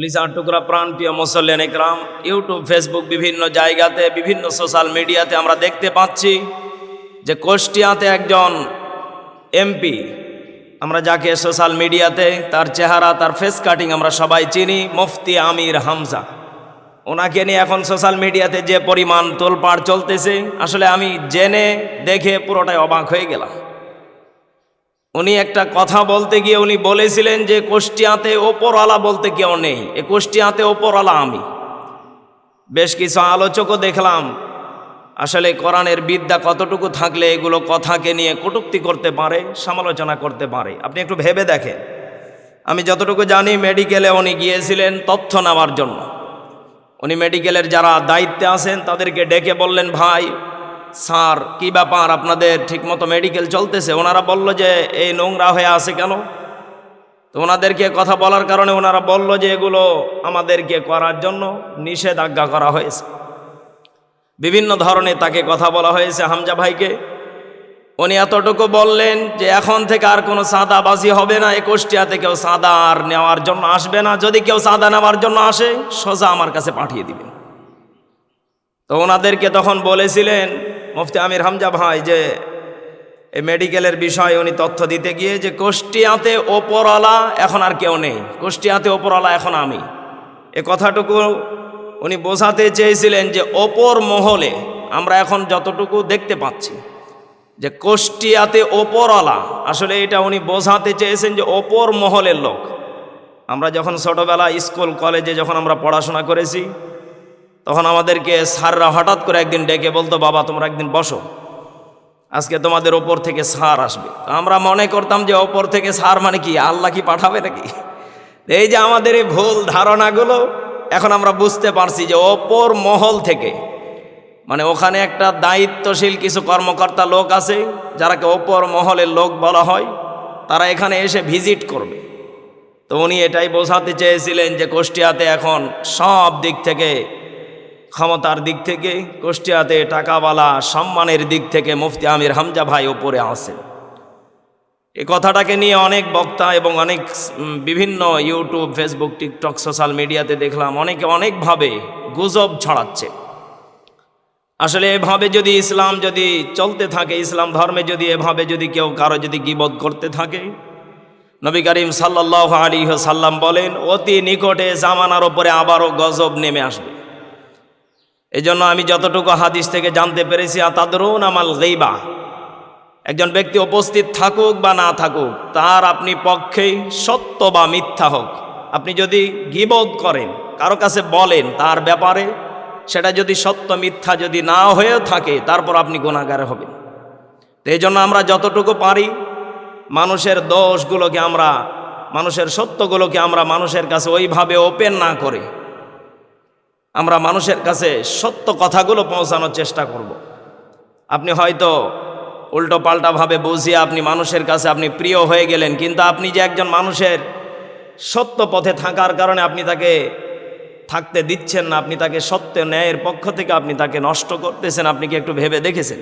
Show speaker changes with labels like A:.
A: লিসার টুকরা প্রাণপ্রিয় মুসল্লিয়ান ইকরাম, YouTube, Facebook, বিভিন্ন জায়গাতে, বিভিন্ন সোশ্যাল মিডিয়াতে আমরা দেখতে পাচ্ছি যে কুষ্টিয়াতে একজন এমপি, আমরা যাকে সোশ্যাল মিডিয়াতে তার চেহারা, তার ফেস কাটিং আমরা সবাই চিনি, মুফতি আমির হামজা। ওনাকে নিয়ে এখন সোশ্যাল মিডিয়াতে যে পরিমাণ তোলপাড় চলতেছে, আসলে আমি জেনে দেখে পুরোটাই অবাক হয়ে গেলাম। উনি একটা কথা বলতে গিয়ে উনি বলেছিলেন যে কুষ্টিয়াতে ওপরওয়ালা বলতে কেউ নেই, এ কুষ্টিয়াতে ওপরওয়ালা আমি। বেশ কিছু আলোচকও দেখলাম, আসলে কোরআনের বিদ্যা কতটুকু থাকলে এগুলো কথাকে নিয়ে কটূক্তি করতে পারে, সমালোচনা করতে পারে। আপনি একটু ভেবে দেখেন। আমি যতটুকু জানি মেডিকেলে উনি গিয়েছিলেন তথ্য নেওয়ার জন্য। উনি মেডিকেলের যারা দায়িত্বে আছেন তাদেরকে ডেকে বললেন, ভাই স্যার কি ব্যাপার, আপনাদের ঠিকমতো মেডিকেল চলতেছে? ওনারা বলল যে এই নোংরা হয়ে আছে কেন? তো ওনাদেরকে কথা বলার কারণে ওনারা বলল যে এগুলো আমাদেরকে করার জন্য নিষেধাজ্ঞা করা হয়েছে। বিভিন্ন ধরনের তাকে কথা বলা হয়েছে হামজা ভাইকে। উনি এতটুকু বললেন যে এখন থেকে আর কোনো চাঁদাবাজি হবে না, এই কুষ্টিয়াতে কেউ চাঁদা আর নেওয়ার জন্য আসবে না, যদি কেউ চাঁদা নেওয়ার জন্য আসে সোজা আমার কাছে পাঠিয়ে দিবেন। তো ওনাদেরকে তখন বলেছিলেন মুফতি আমির হামজা ভাই যে এই মেডিকেলের বিষয়ে উনি তথ্য দিতে গিয়ে যে কুষ্টিয়াতে ওপরওয়ালা এখন আর কেউ নেই, কুষ্টিয়াতে ওপরওয়ালা এখন আমি। এ কথাটুকু উনি বোঝাতে চেয়েছিলেন যে ওপর মহলে আমরা এখন যতটুকু দেখতে পাচ্ছি যে কুষ্টিয়াতে ওপরওয়ালা, আসলে এটা উনি বোঝাতে চেয়েছেন যে ওপর মহলের লোক। আমরা যখন ছোটোবেলা স্কুল কলেজে যখন আমরা পড়াশোনা করেছি তখন আমাদেরকে স্যাররা হঠাৎ করে একদিন ডেকে বলতো, বাবা তোমরা একদিন বসো, আজকে তোমাদের ওপর থেকে স্যার আসবে। আমরা মনে করতাম যে ওপর থেকে স্যার মানে কি, আল্লাহ কি পাঠাবে নাকি? এই যে আমাদের এই ভুল ধারণাগুলো এখন আমরা বুঝতে পারছি যে ওপর মহল থেকে, মানে ওখানে একটা দায়িত্বশীল কিছু কর্মকর্তা লোক আছে যারাকে ওপর মহলের লোক বলা হয়, তারা এখানে এসে ভিজিট করবে। তো উনি এটাই বোঝাতে চেয়েছিলেন যে কুষ্টিয়াতে এখন সব দিক থেকে, ক্ষমতার দিক থেকে, কুষ্টিয়াতে টাকাওয়ালা সম্মানের দিক থেকে মুফতি আমির হামজা ভাই ওপরে আছেন। এই কথাটাকে নিয়ে অনেক বক্তা এবং অনেক বিভিন্ন ইউটিউব, ফেসবুক, টিকটক, সোশ্যাল মিডিয়াতে দেখলাম অনেকে অনেকভাবে গুজব ছড়াচ্ছে। আসলে এভাবে যদি ইসলাম যদি চলতে থাকে, ইসলাম ধর্মে যদি এভাবে যদি কেউ কারো যদি গীবত করতে থাকে, নবী করিম সাল্লাল্লাহু আলাইহি ওয়াসাল্লাম বলেন অতি নিকটে জামানার ওপরে আবারও গজব নেমে আসবে। এই জন্য আমি যতটুকু হাদিস থেকে জানতে পেরেছি, আতাদরুন আমাল গাইবা, একজন ব্যক্তি উপস্থিত থাকুক বা না থাকুক, তার আপনি পক্ষেই সত্য বা মিথ্যা হোক, আপনি যদি গীবত করেন, কারো কাছে বলেন তার ব্যাপারে, সেটা যদি সত্য মিথ্যা যদি না হয়ে থাকে তারপর আপনি গুনাহগার হবেন। তো এই জন্য আমরা যতটুকু পারি মানুষের দোষগুলোকে আমরা, মানুষের সত্যগুলোকে আমরা মানুষের কাছে ওইভাবে ওপেন না করে আমরা মানুষের কাছে সত্য কথাগুলো পৌঁছানোর চেষ্টা করব। আপনি হয়তো উল্টো পাল্টাভাবে বুঝিয়ে আপনি মানুষের কাছে আপনি প্রিয় হয়ে গেলেন, কিন্তু আপনি যে একজন মানুষের সত্য পথে থাকার কারণে আপনি তাকে থাকতে দিচ্ছেন না, আপনি তাকে সত্য ন্যায়ের পক্ষ থেকে আপনি তাকে নষ্ট করতেছেন। আপনি কি একটু ভেবে দেখেছেন?